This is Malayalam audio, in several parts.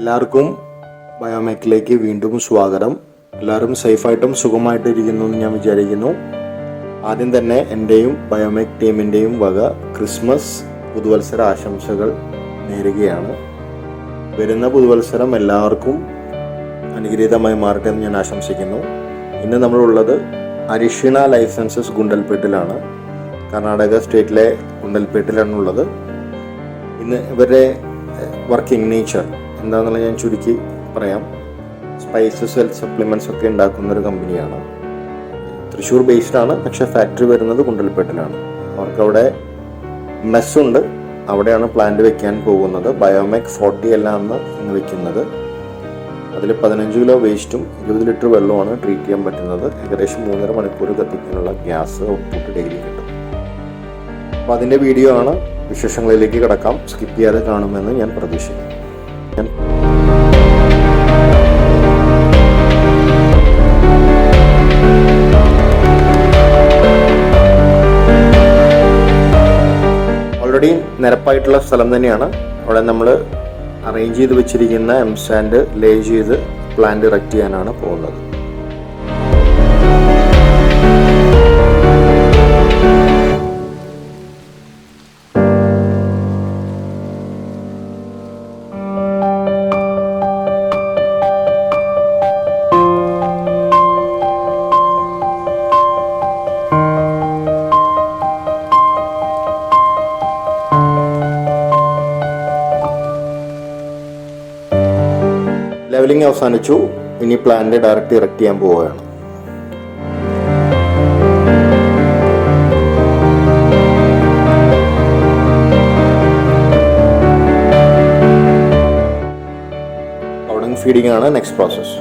എല്ലാവർക്കും ബയോമെക്കിലേക്ക് വീണ്ടും സ്വാഗതം. എല്ലാവരും സേഫായിട്ടും സുഖമായിട്ടും ഇരിക്കുന്നു എന്ന് ഞാൻ വിചാരിക്കുന്നു. ആദ്യം തന്നെ എൻ്റെയും ബയോമെക് ടീമിൻ്റെയും വക ക്രിസ്മസ് പുതുവത്സര ആശംസകൾ നേരുകയാണ്. വരുന്ന പുതുവത്സരം എല്ലാവർക്കും അനുഗ്രഹീതമായി മാറട്ടെ എന്ന് ഞാൻ ആശംസിക്കുന്നു. ഇന്ന് നമ്മളുള്ളത് അരിഷിന ലൈഫ്സയൻസസ് ഗുണ്ടൽപേട്ടിലാണ്. കർണാടക സ്റ്റേറ്റിലെ ഗുണ്ടൽപേട്ടിലാണുള്ളത്. ഇന്ന് ഇവരുടെ വർക്കിംഗ് നേച്ചർ എന്താണെന്നുള്ള ഞാൻ ചുരുക്കി പറയാം. സ്പൈസസ് ഹെൽത്ത് സപ്ലിമെൻറ്റ്സ് ഒക്കെ ഉണ്ടാക്കുന്നൊരു കമ്പനിയാണ്. തൃശ്ശൂർ ബേസ്ഡ് ആണ്, പക്ഷെ ഫാക്ടറി വരുന്നത് ഗുണ്ടൽപേട്ടിലാണ്. അവർക്കവിടെ മെസ്സുണ്ട്, അവിടെയാണ് പ്ലാന്റ് വെക്കാൻ പോകുന്നത്. ബയോമെക് 40 എല്ലാമാണ് ഇന്ന് വെക്കുന്നത്. അതിൽ 15 കിലോ വേസ്റ്റും 20 ലിറ്റർ വെള്ളമാണ് ട്രീറ്റ് ചെയ്യാൻ പറ്റുന്നത്. ഏകദേശം 3.5 മണിക്കൂർ കത്തിക്കാനുള്ള ഗ്യാസ് ഔട്ട്പുട്ട് ഡെയിലി കിട്ടും. അപ്പോൾ അതിൻ്റെ വീഡിയോ ആണ്. വിശേഷങ്ങളിലേക്ക് കിടക്കാം. സ്കിപ്പ് ചെയ്യാതെ കാണുമെന്ന് ഞാൻ പ്രതീക്ഷിക്കുന്നു. ഓൾറെഡി നിരപ്പായിട്ടുള്ള സ്ഥലം തന്നെയാണ്. അവിടെ നമ്മൾ അറേഞ്ച് ചെയ്ത് വെച്ചിരിക്കുന്ന എംസാൻഡ് ലേ ചെയ്ത് പ്ലാന്റ് ഇറക്റ്റ് ചെയ്യാനാണ് പോകുന്നത്. ലെവലിംഗ് അവസാനിച്ചു. ഇനി പ്ലാന്റ് ഡയറക്റ്റ് ഇറക്റ്റ് ചെയ്യാൻ പോവുകയാണ്. പൗഡിംഗ് ഫീഡിംഗ് ആണ് നെക്സ്റ്റ് പ്രോസസ്.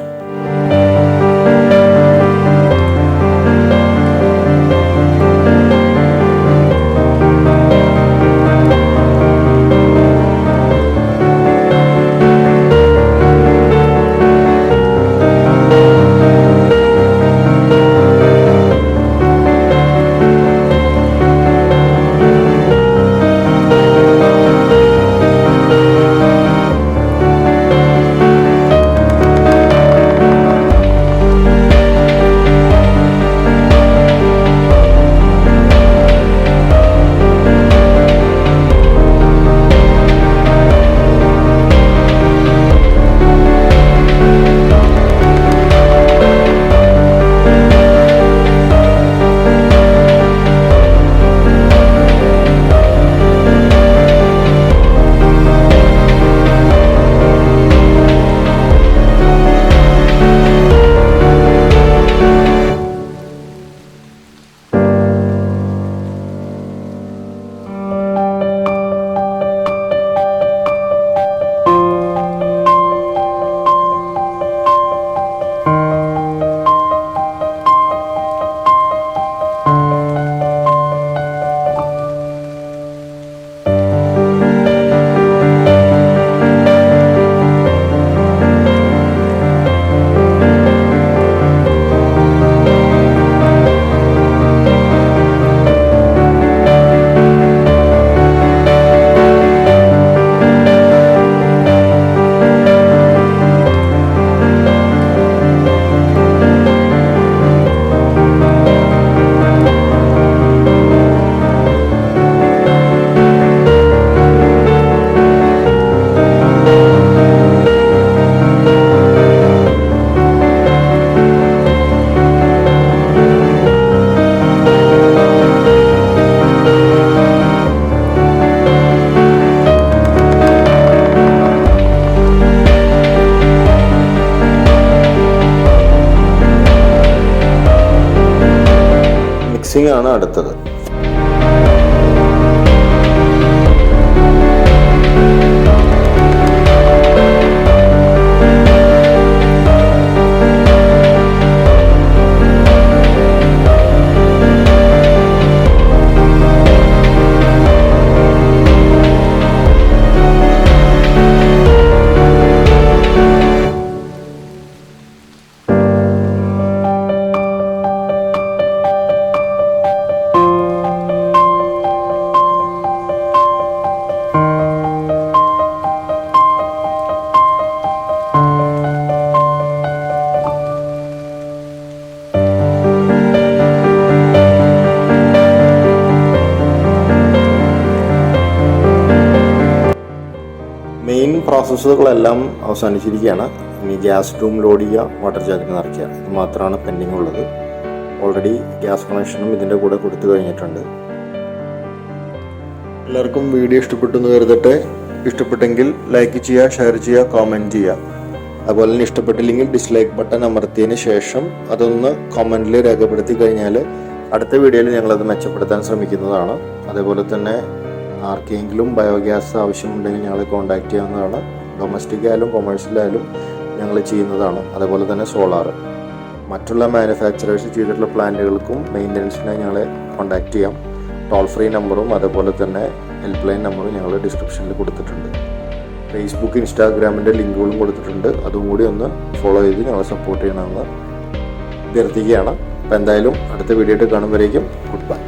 മിക്സിംഗ് ആണ് അടുത്തത്. പ്രോസസ്സുകളെല്ലാം അവസാനിച്ചിരിക്കുകയാണ്. ഇനി ഗ്യാസ് ട്യൂബ് ലോഡ് ചെയ്യുക, വാട്ടർ ജാക്കറ്റ് നിറയ്ക്കുക, ഇത് മാത്രമാണ് പെൻഡിങ് ഉള്ളത്. ഓൾറെഡി ഗ്യാസ് കണക്ഷനും ഇതിൻ്റെ കൂടെ കൊടുത്തു കഴിഞ്ഞിട്ടുണ്ട്. എല്ലാവർക്കും വീഡിയോ ഇഷ്ടപ്പെട്ടു എന്ന് കരുതട്ടെ. ഇഷ്ടപ്പെട്ടെങ്കിൽ ലൈക്ക് ചെയ്യുക, ഷെയർ ചെയ്യുക, കമൻറ്റ് ചെയ്യുക. അതുപോലെ തന്നെ ഇഷ്ടപ്പെട്ടില്ലെങ്കിൽ ഡിസ്ലൈക്ക് ബട്ടൺ അമർത്തിയതിന് ശേഷം അതൊന്ന് കമൻറ്റിൽ രേഖപ്പെടുത്തി കഴിഞ്ഞാൽ അടുത്ത വീഡിയോയിൽ ഞങ്ങളത് മെച്ചപ്പെടുത്താൻ ശ്രമിക്കുന്നതാണ്. അതേപോലെ തന്നെ ആർക്കെങ്കിലും ബയോഗ്യാസ് ആവശ്യമുണ്ടെങ്കിൽ ഞങ്ങളെ കോൺടാക്റ്റ് ചെയ്യാവുന്നതാണ്. ഡൊമസ്റ്റിക് ആയാലും കൊമേഴ്ഷ്യലായാലും ഞങ്ങൾ ചെയ്യുന്നതാണ്. അതേപോലെ തന്നെ സോളാർ, മറ്റുള്ള മാനുഫാക്ചറേഴ്സ് ചെയ്തിട്ടുള്ള പ്ലാന്റുകൾക്കും മെയിൻ്റനൻസിനായി ഞങ്ങളെ കോൺടാക്റ്റ് ചെയ്യാം. ടോൾ ഫ്രീ നമ്പറും അതേപോലെ തന്നെ ഹെൽപ്പ് ലൈൻ നമ്പറും ഞങ്ങൾ ഡിസ്ക്രിപ്ഷനിൽ കൊടുത്തിട്ടുണ്ട്. ഫേസ്ബുക്ക്, ഇൻസ്റ്റാഗ്രാമിൻ്റെ ലിങ്കുകളും കൊടുത്തിട്ടുണ്ട്. അതും കൂടി ഒന്ന് ഫോളോ ചെയ്ത് ഞങ്ങളെ സപ്പോർട്ട് ചെയ്യണമെന്ന് അഭ്യർത്ഥിക്കുകയാണ്. അപ്പോൾ എന്തായാലും അടുത്ത വീഡിയോ ആയിട്ട് കാണുമ്പോഴേക്കും ഗുഡ് ബൈ.